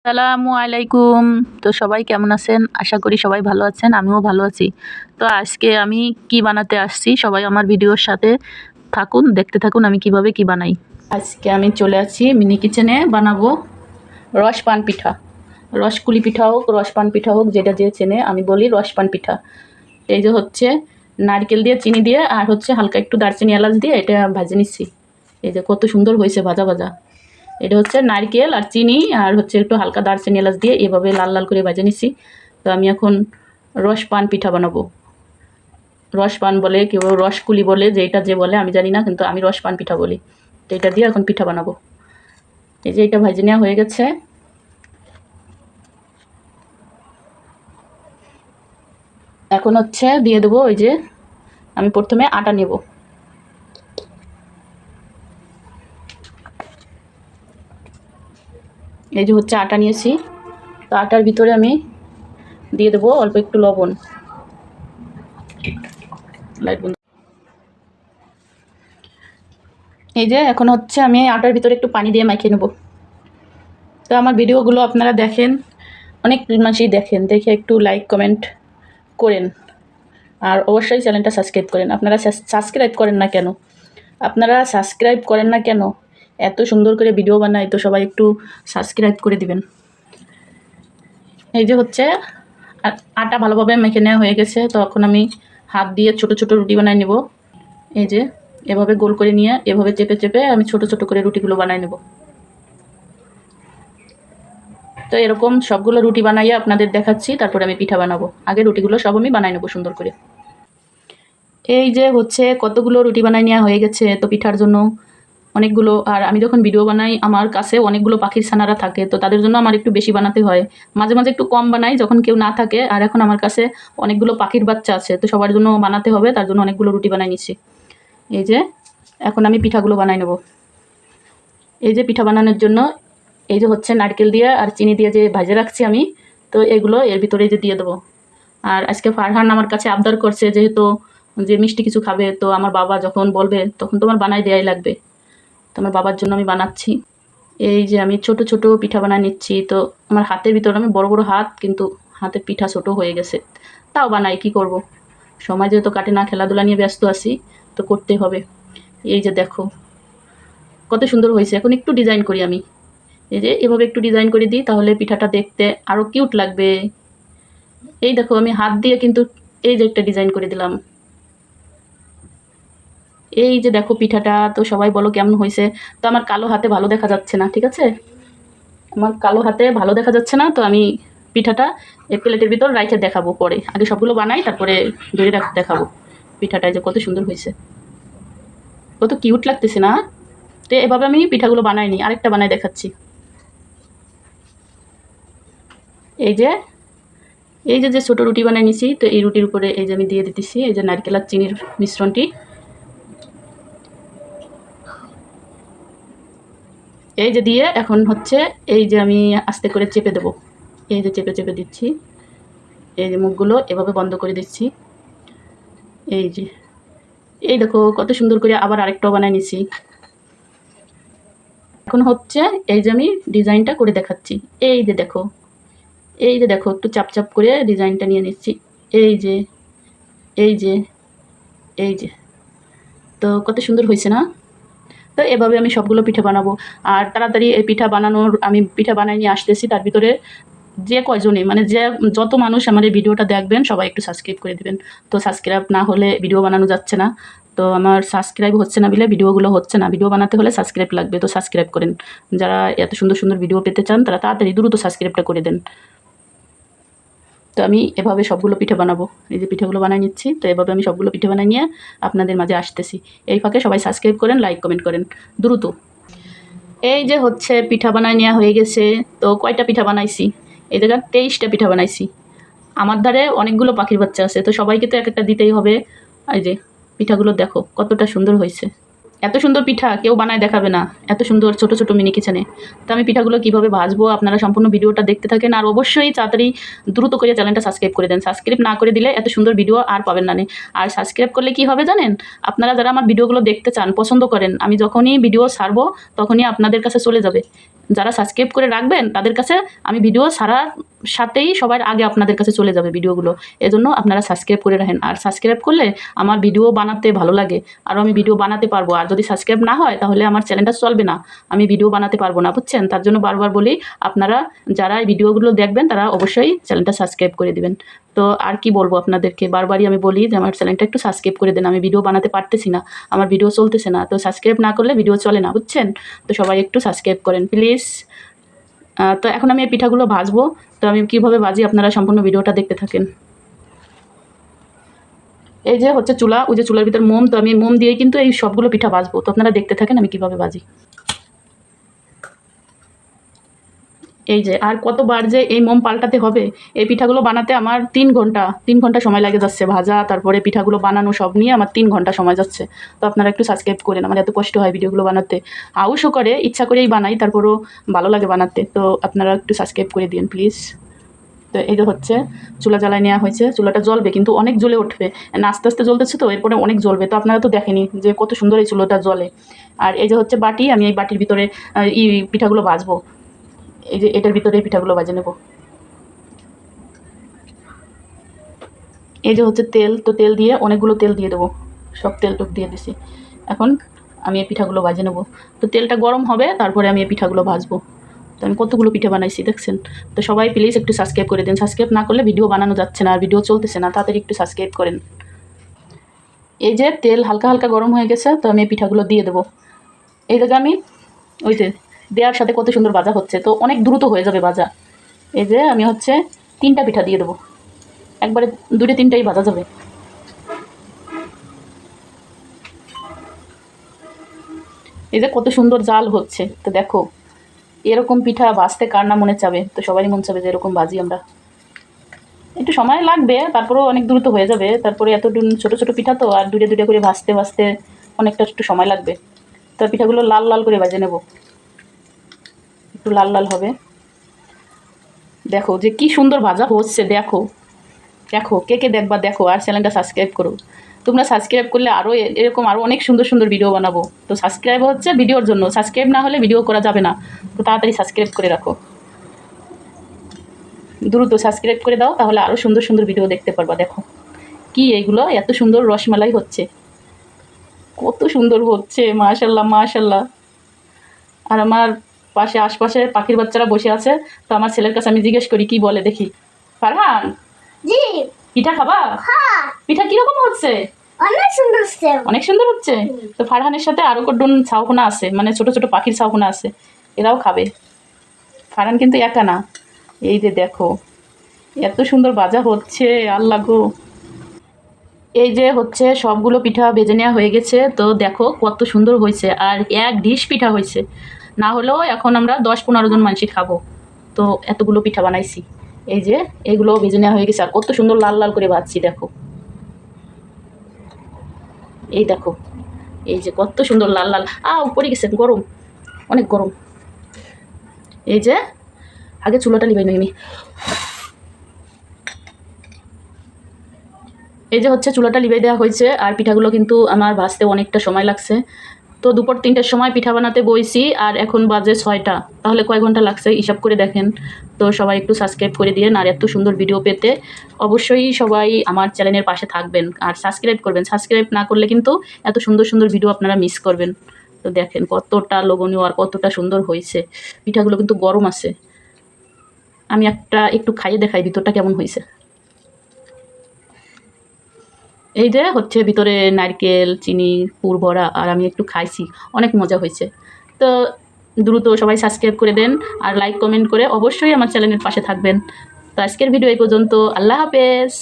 আসসালামু আলাইকুম। তো সবাই কেমন আছেন? আশা করি সবাই ভালো আছেন। আমিও ভালো আছি। তো আজকে আমি কি বানাতে আসছি, সবাই আমার ভিডিওর সাথে থাকুন, দেখতে থাকুন আমি কিভাবে কি বানাই। আজকে আমি চলে আসছি মিনি কিচেনে, বানাবো রসপান পিঠা। রসকুলি পিঠা হোক, রসপান পিঠা হোক, যেটা যে চেনে, আমি বলি রসপান পিঠা। এই যে হচ্ছে নারকেল দিয়ে, চিনি দিয়ে, আর হচ্ছে হালকা একটু দারচিনি এলাচ দিয়ে এটা ভাজে নিচ্ছি। এই যে কত সুন্দর হয়েছে ভাজা ভাজা। এটা হচ্ছে নারকেল আর চিনি আর হচ্ছে একটু হালকা দারচিনি এলাচ দিয়ে এভাবে লাল লাল করে ভেজে নিছি। তো আমি এখন রসপান পিঠা বানাবো। রসপান বলে, কেউ রসকুলি বলে, যেটা যে বলে আমি জানি না, কিন্তু আমি রসপান পিঠা বলি। তো এটা দিয়ে এখন পিঠা বানাবো। এই যে এটা ভেজে নেওয়া হয়ে গেছে। এখন হচ্ছে দিয়ে দেবো, ওই যে আমি প্রথমে আটা নেব। এই যে হচ্ছে আটা নিয়েছি। তো আটার ভিতরে আমি দিয়ে দেবো অল্প একটু লবণ। লাইট বন্ধ। এই যে এখন হচ্ছে আমি আটার ভিতরে একটু পানি দিয়ে মাখিয়ে নেব। তো আমার ভিডিওগুলো আপনারা দেখেন, অনেক মানুষই দেখেন, দেখে একটু লাইক কমেন্ট করেন, আর অবশ্যই চ্যানেলটা সাবস্ক্রাইব করেন। আপনারা সাবস্ক্রাইব করেন না কেন? আপনারা সাবস্ক্রাইব করেন না কেন? এত সুন্দর করে ভিডিও বানাই, তো সবাই একটু সাবস্ক্রাইব করে দিবেন। এই যে হচ্ছে আটা ভালোভাবে মেখে নেওয়া হয়ে গেছে। তো এখন আমি হাত দিয়ে ছোট ছোট রুটি বানাই নেব। এই যে এভাবে গোল করে নিয়ে এভাবে চেপে চেপে আমি ছোট ছোট করে রুটিগুলো বানাই নেব। তো এরকম সবগুলো রুটি বানাইয়ে আপনাদের দেখাচ্ছি, তারপরে আমি পিঠা বানাবো। আগে রুটিগুলো সব আমি বানাই নেবো সুন্দর করে। এই যে হচ্ছে কতগুলো রুটি বানাই নেওয়া হয়ে গেছে তো পিঠার জন্য অনেকগুলো। আর আমি যখন ভিডিও বানাই আমার কাছে অনেকগুলো পাখির ছানারা থাকে, তো তাদের জন্য আমার একটু বেশি বানাতে হয়। মাঝে মাঝে একটু কম বানাই যখন কেউ না থাকে। আর এখন আমার কাছে অনেকগুলো পাখির বাচ্চা আছে, তো সবার জন্য বানাতে হবে, তার জন্য অনেকগুলো রুটি বানাই নিচ্ছি। এই যে এখন আমি পিঠাগুলো বানাই নেব। এই যে পিঠা বানানোর জন্য এই যে হচ্ছে নারকেল দিয়ে আর চিনি দিয়ে যে ভাজে রাখছি আমি, তো এগুলো এর ভিতরে যে দিয়ে দেবো। আর আজকে ফারহান আমার কাছে আবদার করছে, যেহেতু যে মিষ্টি কিছু খাবে, তো আমার বাবা যখন বলবে তখন তোমার বানাই দেয়াই লাগবে। তো আমার বাবার জন্য আমি বানাচ্ছি। এই যে আমি ছোট ছোট পিঠা বানায় নিচ্ছি। তো আমার হাতের ভিতরে আমি বড় বড় হাত, কিন্তু হাতের পিঠা ছোট হয়ে গেছে। তাও বানাই, কি করব, সময় যেহেতু কাটে না, খেলাধুলা নিয়ে ব্যস্ত আছি, তো করতে হবে। এই যে দেখো কত সুন্দর হয়েছে। এখন একটু ডিজাইন করি আমি। এই যে এভাবে একটু ডিজাইন করে দিই, তাহলে পিঠাটা দেখতে আরও কিউট লাগবে। এই দেখো আমি হাত দিয়ে কিন্তু এই যে একটা ডিজাইন করে দিলাম। এই যে দেখো পিঠাটা, তো সবাই বলো কেমন হয়েছে। তো আমার কালো হাতে ভালো দেখা যাচ্ছে না, ঠিক আছে, আমার কালো হাতে ভালো দেখা যাচ্ছে না। তো আমি পিঠাটা এই প্লেটের ভিতর রাইখে দেখাবো পরে। আগে সবগুলো বানাই, তারপরে ধরে দেখাবো পিঠাটা যে কত সুন্দর হয়েছে, কত কিউট লাগতেছে না। তো এভাবে আমি পিঠাগুলো বানাইনি, আরেকটা বানাই দেখাচ্ছি। এই যে এই যে যে ছোটো রুটি বানাই নিছি, তো এই রুটির উপরে এই যে আমি দিয়ে দিতেছি এই যে নারকেল আর চিনির মিশ্রণটি। এই যে দিয়ে এখন হচ্ছে এই যে আমি আস্তে করে চেপে দেবো। এই যে চেপে চেপে দিচ্ছি। এই যে মুখগুলো এভাবে বন্ধ করে দিচ্ছি। এই যে এই দেখো কত সুন্দর করে আবার আরেকটাও বানাই নিছি। এখন হচ্ছে এই যে আমি ডিজাইনটা করে দেখাচ্ছি। এই যে দেখো, এই যে দেখো একটু চাপ চাপ করে ডিজাইনটা নিয়ে নিচ্ছি। এই যে এই যে এই যে, তো কত সুন্দর হয়েছে না? তো এভাবে আমি সবগুলো পিঠা বানাবো। আর তাড়াতাড়ি এই পিঠা বানানোর আমি পিঠা বানাই নিয়ে আসতেছি। তার ভিতরে যে কয়জনে মানে যে যত মানুষ আমার এই ভিডিওটা দেখবেন সবাই একটু সাবস্ক্রাইব করে দিবেন। তো সাবস্ক্রাইব না হলে ভিডিও বানানো যাচ্ছে না। তো আমার সাবস্ক্রাইব হচ্ছে না বলে ভিডিওগুলো হচ্ছে না। ভিডিও বানাতে হলে সাবস্ক্রাইব লাগবে, তো সাবস্ক্রাইব করেন। যারা এত সুন্দর সুন্দর ভিডিও পেতে চান তারা তাড়াতাড়ি দ্রুত সাবস্ক্রাইবটা করে দেন। তো আমি এভাবে সবগুলো পিঠা বানাবো। এই যে পিঠাগুলো বানিয়ে নিচ্ছি। তো এভাবে আমি সবগুলো পিঠা বানিয়ে নিয়ে আপনাদের মাঝে আসতেছি। এই ফাঁকে সবাই সাবস্ক্রাইব করেন, লাইক কমেন্ট করেন দ্রুত। এই যে হচ্ছে পিঠা বানায় নেওয়া হয়ে গেছে। তো কয়টা পিঠা বানাইছি, এই জায়গায় 23টা পিঠা বানাইছি। আমার ধারে অনেকগুলো পাখির বাচ্চা আছে, তো সবাইকে তো এক একটা দিতেই হবে। এই যে পিঠাগুলো দেখো কতটা সুন্দর হয়েছে। এত সুন্দর পিঠা কেউ বানায় দেখাবে না, এত সুন্দর ছোট ছোট মিনি কিচেনে। তো আমি পিঠাগুলো কীভাবে ভাজবো আপনারা সম্পূর্ণ ভিডিওটা দেখতে থাকেন। আর অবশ্যই তাড়াতাড়ি দ্রুত করে চ্যানেলটা সাবস্ক্রাইব করে দেন। সাবস্ক্রাইব না করে দিলে এত সুন্দর ভিডিও আর পাবেন না। আর সাবস্ক্রাইব করলে কি হবে জানেন, আপনারা যারা আমার ভিডিওগুলো দেখতে চান, পছন্দ করেন, আমি যখনই ভিডিও ছাড়বো তখনই আপনাদের কাছে চলে যাবে। যারা সাবস্ক্রাইব করে রাখবেন তাদের কাছে আমি ভিডিও ছাড়ার সাথেই সবার আগে আপনাদের কাছে চলে যাবে ভিডিওগুলো। এজন্য আপনারা সাবস্ক্রাইব করে রাখেন, আর সাবস্ক্রাইব করলে আমার ভিডিও বানাতে ভালো লাগে, আর আমি ভিডিও বানাতে পারবো। আর যদি সাবস্ক্রাইব না হয় তাহলে আমার চ্যানেলটা চলবে না, আমি ভিডিও বানাতে পারবো না, বুঝছেন? তার জন্য বারবার বলি, আপনারা যারা এই ভিডিওগুলো দেখবেন তারা অবশ্যই চ্যানেলটা সাবস্ক্রাইব করে দিবেন। তো আর কি বলবো আপনাদেরকে, বারবারই আমি বলি যে আমার চ্যানেলটা একটু সাবস্ক্রাইব করে দেন, আমি ভিডিও বানাতে পারতেছি না, আমার ভিডিও চলতেছে না। তো সাবস্ক্রাইব না করলে ভিডিও চলে না, বুঝছেন? তো সবাই একটু সাবস্ক্রাইব করেন প্লিজ। তো এখন আমি এই পিঠাগুলো ভাজবো। তো আমি কীভাবে ভাজি আপনারা সম্পূর্ণ ভিডিওটা দেখতে থাকেন। এই যে হচ্ছে চুলা, ওই যে চুলার ভিতর মোম, তো আমি মোম দিয়েই কিন্তু এই সবগুলো পিঠা ভাজবো। তো আপনারা দেখতে থাকেন আমি কীভাবে ভাজি। এই যে আর কতবার যে এই মোম পাল্টাতে হবে, এই পিঠাগুলো বানাতে আমার 3 ঘন্টা সময় লাগে যাচ্ছে, ভাজা তারপরে পিঠাগুলো বানানো সব নিয়ে আমার 3 ঘন্টা সময় যাচ্ছে। তো আপনারা একটু সাবস্ক্রাইব করেন, আমার এত কষ্ট হয় ভিডিওগুলো বানাতে, হাউসও করে, ইচ্ছা করেই বানাই, তারপরও ভালো লাগে বানাতে। তো আপনারা একটু সাবস্ক্রাইব করে দিন প্লিজ। তো এই যে হচ্ছে চুলা জ্বালায় নেওয়া হয়েছে, চুলাটা জ্বলবে কিন্তু অনেক জ্বলে উঠবে, আস্তে আস্তে জ্বলতেছে, তো এরপরে অনেক জ্বলবে। তো আপনারা তো দেখেনি যে কত সুন্দর এই চুলোটা জ্বলে। আর এই যে হচ্ছে বাটি, আমি এই বাটির ভিতরে পিঠাগুলো ভাজবো। এই যে এটার ভিতরে পিঠাগুলো ভাজে নেব। এই যে হচ্ছে তেল, তো তেল দিয়ে অনেকগুলো তেল দিয়ে দেবো, সব তেলটুক দিয়ে দিছি। এখন আমি এই পিঠাগুলো ভাজে নেব। তো তেলটা গরম হবে, তারপরে আমি এই পিঠাগুলো ভাজবো। তো আমি কতগুলো পিঠা বানাইছি দেখছেন। তো সবাই প্লিজ একটু সাবস্ক্রাইব করে দিন, সাবস্ক্রাইব না করলে ভিডিও বানানো যাচ্ছে না, আর ভিডিও চলতেছে না, তাড়াতাড়ি একটু সাবস্ক্রাইব করেন। এই যে তেল হালকা হালকা গরম হয়ে গেছে, তো আমি এই পিঠাগুলো দিয়ে দেবো। এই জায়গায় আমি ওই যে দেওয়ার সাথে কত সুন্দর ভাজা হচ্ছে, তো অনেক দ্রুত হয়ে যাবে ভাজা। এই যে আমি হচ্ছে 3টা পিঠা দিয়ে দেবো, একবারে 2-3টাই ভাজা যাবে। এই যে কত সুন্দর জাল হচ্ছে, তো দেখো এরকম পিঠা ভাজতে কার না মনে চাবে? তো সবারই মন চাবে যে এরকম ভাজি আমরা। একটু সময় লাগবে, তারপরেও অনেক দ্রুত হয়ে যাবে। তারপরে এত ছোটো ছোটো পিঠা তো, আর দুটো দুটো করে ভাজতে ভাজতে অনেকটা একটু সময় লাগবে। তো পিঠাগুলো লাল লাল করে ভেজে নেব, একটু লাল লাল হবে। দেখো যে কি সুন্দর ভাজা হচ্ছে, দেখো দেখো, কে কে দেখবা দেখো, আর চ্যানেলটা সাবস্ক্রাইব করো। তোমরা সাবস্ক্রাইব করলে আরও এরকম আরও অনেক সুন্দর সুন্দর ভিডিও বানাবো। তো সাবস্ক্রাইব হচ্ছে ভিডিওর জন্য, সাবস্ক্রাইব না হলে ভিডিও করা যাবে না। তো তাড়াতাড়ি সাবস্ক্রাইব করে রাখো, দ্রুত সাবস্ক্রাইব করে দাও, তাহলে আরও সুন্দর সুন্দর ভিডিও দেখতে পারবা। দেখো কি এইগুলো এত সুন্দর রসমালাই হচ্ছে, কত সুন্দর হচ্ছে, মাশাল্লাহ মাশাল্লাহ। আর আমার পাশে আশপাশে পাখির বাচ্চারা বসে আছে। তো আমার ছেলের কাছে আমি জিজ্ঞেস করি, কি বলে দেখি। ফারহান, জি পিঠা খাবা? হ্যাঁ, পিঠা কিরকম হচ্ছে? অনেক সুন্দর হচ্ছে। অনেক সুন্দর হচ্ছে। তো ফারহানের সাথে আরও কজন ছাউকোনা আছে, মানে ছোট ছোট পাখির ছাউকোনা আছে, এরাও খাবে। ফারহান কিন্তু একা না। এই যে দেখো এত সুন্দর ভাজা হচ্ছে, আল্লাহ গো। এই যে হচ্ছে সবগুলো পিঠা ভেজে নেওয়া হয়ে গেছে। তো দেখো কত সুন্দর হয়েছে, আর এক ডিশ পিঠা হয়েছে, না হলেও এখন আমরা 10-15 জন মানুষ খাবো। তো এতগুলো পিঠা বানাইছি। এই যে এগুলো ভেজে নেওয়া হয়ে গেছে, আর কত সুন্দর লাল লাল করে ভাজছি দেখো। এই দেখো এই যে কত সুন্দর লাল লাল, উপরে গেছে, গরম, অনেক গরম। এই যে আগে চুলাটা লিবাই নিই আমি। এই যে হচ্ছে চুলাটা লিবাই দেওয়া হয়েছে, আর পিঠাগুলো কিন্তু আমার ভাজতে অনেকটা সময় লাগছে। তো দুপুর 3টার সময় পিঠা বানাতে বইছি, আর এখন বাজে 6টা, তাহলে কয় ঘন্টা লাগছে হিসাব করে দেখেন। তো সবাই একটু সাবস্ক্রাইব করে দিন, আর এত সুন্দর ভিডিও পেতে অবশ্যই সবাই আমার চ্যানেলের পাশে থাকবেন আর সাবস্ক্রাইব করবেন। সাবস্ক্রাইব না করলে কিন্তু এত সুন্দর সুন্দর ভিডিও আপনারা মিস করবেন। তো দেখেন কতটা লোভনীয় আর কতটা সুন্দর হয়েছে, পিঠাগুলো কিন্তু গরম আছে। আমি একটু খাইয়ে দেখাই ভিতরটা কেমন হয়েছে। এই যে হচ্ছে ভিতরে নারকেল চিনি পুর ভরা, আর আমি একটু খাইছি, অনেক মজা হয়েছে। তো দ্রুত সবাই সাবস্ক্রাইব করে দেন, আর লাইক কমেন্ট করে অবশ্যই আমার চ্যানেলের পাশে থাকবেন। তো আজকের ভিডিও এই পর্যন্ত, আল্লাহ হাফেজ।